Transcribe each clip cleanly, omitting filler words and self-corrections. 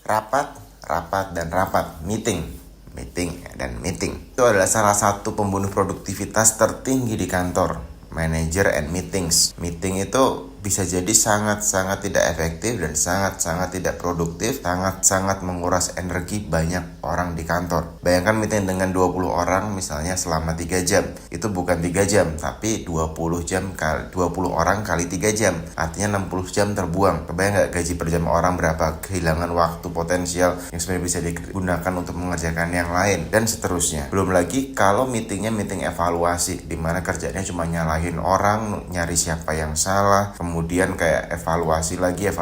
Rapat, rapat, dan rapat. Meeting, dan meeting. Itu adalah salah satu pembunuh produktivitas tertinggi di kantor. Manager and meetings. Meeting itu bisa jadi sangat-sangat tidak efektif dan sangat-sangat tidak produktif, sangat-sangat menguras energi banyak orang di kantor. Bayangkan meeting dengan 20 orang misalnya selama 3 jam. Itu bukan 3 jam, tapi 20 orang kali 3 jam. Artinya 60 jam terbuang. Kebayang gak gaji per jam orang berapa? Kehilangan waktu potensial yang sebenarnya bisa digunakan untuk mengerjakan yang lain, dan seterusnya. Belum lagi kalau meetingnya meeting evaluasi, dimana kerjanya cuma nyalahin orang, nyari siapa yang salah, kemudian kayak evaluasi lagi.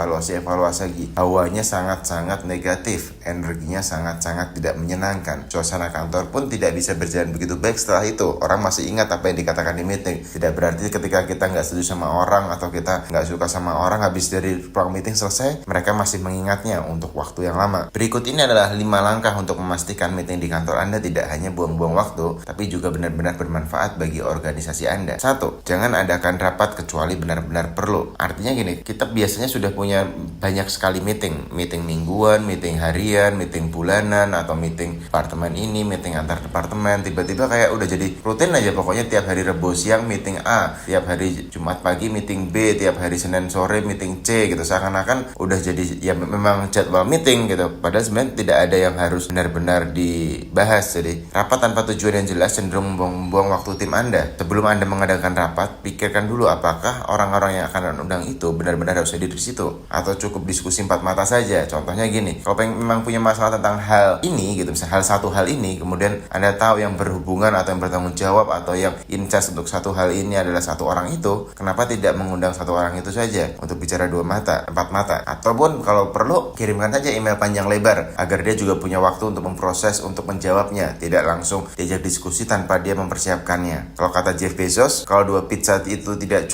Hawanya sangat-sangat negatif, energinya sangat-sangat tidak menyenangkan. Suasana kantor pun tidak bisa berjalan begitu baik setelah itu. Orang masih ingat apa yang dikatakan di meeting. Tidak berarti ketika kita nggak setuju sama orang atau kita nggak suka sama orang, habis dari ruang meeting selesai, mereka masih mengingatnya untuk waktu yang lama. Berikut ini adalah 5 langkah untuk memastikan meeting di kantor Anda tidak hanya buang-buang waktu, tapi juga benar-benar bermanfaat bagi organisasi Anda. 1. Jangan adakan rapat kecuali benar-benar perlu. Artinya gini, kita biasanya sudah punya banyak sekali meeting mingguan, meeting harian, meeting bulanan, atau meeting departemen ini, meeting antar departemen. Tiba-tiba kayak udah jadi rutin aja, pokoknya tiap hari Rebo siang meeting A, tiap hari Jumat pagi meeting B, tiap hari Senin sore meeting C gitu. Seakan-akan udah jadi ya memang jadwal meeting gitu. Padahal sebenarnya tidak ada yang harus benar-benar dibahas. Jadi rapat tanpa tujuan yang jelas cenderung membuang waktu tim Anda. Sebelum Anda mengadakan rapat, pikirkan dulu apakah orang-orang yang akan undang itu benar-benar harus hadir di situ, atau cukup diskusi 4 mata saja. Contohnya gini, kalau memang punya masalah tentang hal ini gitu, misalnya hal ini, kemudian Anda tahu yang berhubungan atau yang bertanggung jawab atau yang in charge untuk satu hal ini adalah satu orang itu, kenapa tidak mengundang satu orang itu saja untuk bicara 4 mata? Ataupun kalau perlu kirimkan saja email panjang lebar agar dia juga punya waktu untuk memproses, untuk menjawabnya, tidak langsung diajak diskusi tanpa dia mempersiapkannya. Kalau kata Jeff Bezos, kalau 2 pizza tidak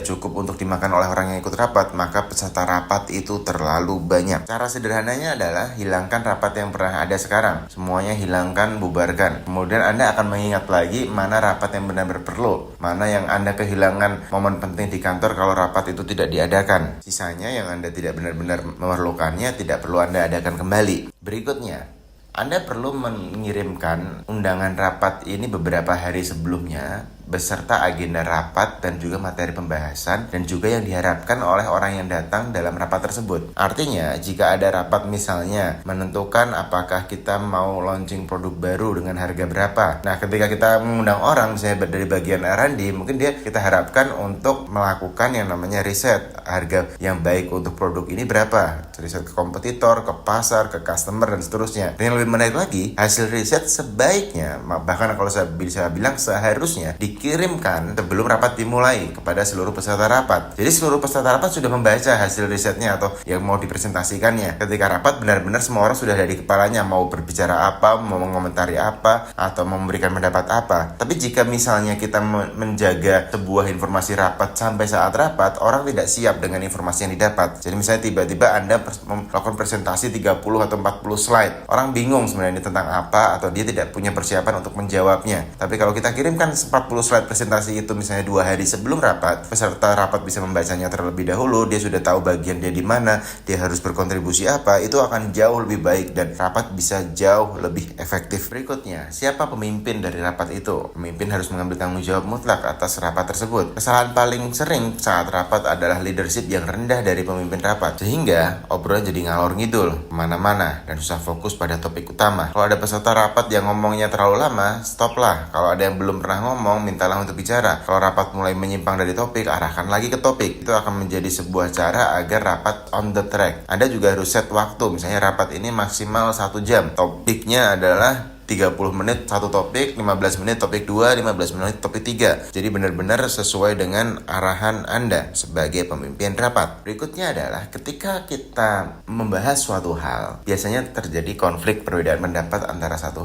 cukup untuk dimakan oleh orang yang ikut rapat, maka peserta rapat itu terlalu banyak. Cara sederhananya adalah hilangkan rapat yang pernah ada sekarang. Semuanya hilangkan, bubarkan. Kemudian Anda akan mengingat lagi mana rapat yang benar-benar perlu, mana yang Anda kehilangan momen penting di kantor kalau rapat itu tidak diadakan. Sisanya yang Anda tidak benar-benar memerlukannya tidak perlu Anda adakan kembali. Berikutnya, Anda perlu mengirimkan undangan rapat ini beberapa hari sebelumnya, beserta agenda rapat dan juga materi pembahasan dan juga yang diharapkan oleh orang yang datang dalam rapat tersebut. Artinya, jika ada rapat misalnya menentukan apakah kita mau launching produk baru dengan harga berapa. Nah, ketika kita mengundang orang misalnya dari bagian R&D, mungkin kita harapkan untuk melakukan yang namanya riset harga yang baik untuk produk ini berapa. Riset ke kompetitor, ke pasar, ke customer, dan seterusnya. Dan yang lebih menarik lagi, hasil riset sebaiknya, bahkan kalau saya bisa bilang seharusnya dikirimkan sebelum rapat dimulai kepada seluruh peserta rapat. Jadi seluruh peserta rapat sudah membaca hasil risetnya atau yang mau dipresentasikannya. Ketika rapat benar-benar semua orang sudah ada di kepalanya mau berbicara apa, mau mengomentari apa, atau memberikan pendapat apa. Tapi jika misalnya kita menjaga sebuah informasi rapat sampai saat rapat, orang tidak siap dengan informasi yang didapat. Jadi misalnya tiba-tiba Anda melakukan presentasi 30 atau 40 slide. Orang bingung sebenarnya ini tentang apa, atau dia tidak punya persiapan untuk menjawabnya. Tapi kalau kita kirimkan 40 slide presentasi itu misalnya 2 hari sebelum rapat, peserta rapat bisa membacanya terlebih dahulu, dia sudah tahu bagian dia di mana, dia harus berkontribusi apa, itu akan jauh lebih baik dan rapat bisa jauh lebih efektif. Berikutnya, siapa pemimpin dari rapat itu? Pemimpin harus mengambil tanggung jawab mutlak atas rapat tersebut. Kesalahan paling sering saat rapat adalah leadership yang rendah dari pemimpin rapat, sehingga obrolan jadi ngalor ngidul kemana-mana dan susah fokus pada topik utama. Kalau ada peserta rapat yang ngomongnya terlalu lama, stoplah. Kalau ada yang belum pernah ngomong, mintalah untuk bicara. Kalau rapat mulai menyimpang dari topik, arahkan lagi ke topik. Itu akan menjadi sebuah cara agar rapat on the track. Anda juga harus set waktu, misalnya rapat ini maksimal 1 jam. Topiknya adalah 30 menit satu topik, 15 menit topik 2, 15 menit topik 3. Jadi benar-benar sesuai dengan arahan Anda sebagai pemimpin rapat. Berikutnya adalah ketika kita membahas suatu hal, biasanya terjadi konflik perbedaan pendapat antara satu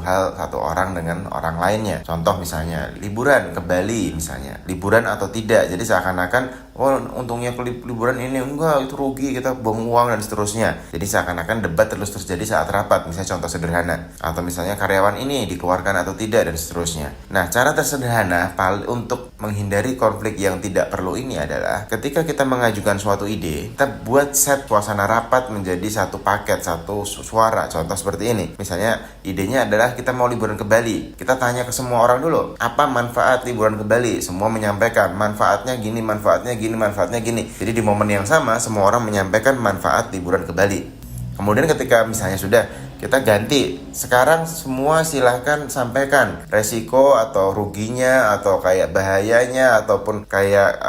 orang dengan orang lainnya. Contoh misalnya liburan ke Bali misalnya, liburan atau tidak. Jadi seakan-akan untungnya ke liburan ini, enggak, itu rugi, kita buang uang dan seterusnya. Jadi seakan-akan debat terus terjadi saat rapat. Misalnya contoh sederhana, atau misalnya karyawan orang ini dikeluarkan atau tidak, dan seterusnya. Nah, cara tersederhana untuk menghindari konflik yang tidak perlu ini adalah ketika kita mengajukan suatu ide, kita buat set suasana rapat menjadi satu paket, satu suara. Contoh seperti ini. Misalnya idenya adalah kita mau liburan ke Bali. Kita tanya ke semua orang dulu, apa manfaat liburan ke Bali? Semua menyampaikan manfaatnya gini, manfaatnya gini, manfaatnya gini. Jadi di momen yang sama semua orang menyampaikan manfaat liburan ke Bali. Kemudian ketika misalnya sudah, kita ganti. Sekarang semua silahkan sampaikan resiko atau ruginya, atau kayak bahayanya, ataupun kayak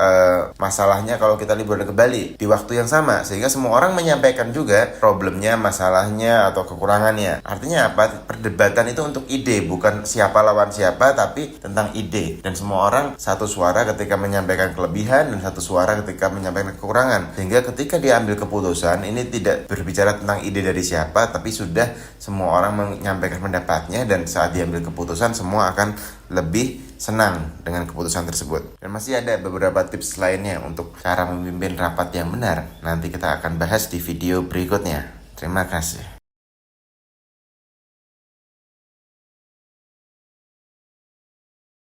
masalahnya kalau kita liburan ke Bali di waktu yang sama. Sehingga semua orang menyampaikan juga problemnya, masalahnya, atau kekurangannya. Artinya apa? Perdebatan itu untuk ide, bukan siapa lawan siapa, tapi tentang ide. Dan semua orang satu suara ketika menyampaikan kelebihan, dan satu suara ketika menyampaikan kekurangan. Sehingga ketika diambil keputusan, ini tidak berbicara tentang ide dari siapa, tapi sudah semua orang menyampaikan pendapatnya, dan saat diambil keputusan semua akan lebih senang dengan keputusan tersebut. Dan masih ada beberapa tips lainnya untuk cara memimpin rapat yang benar. Nanti kita akan bahas di video berikutnya. Terima kasih.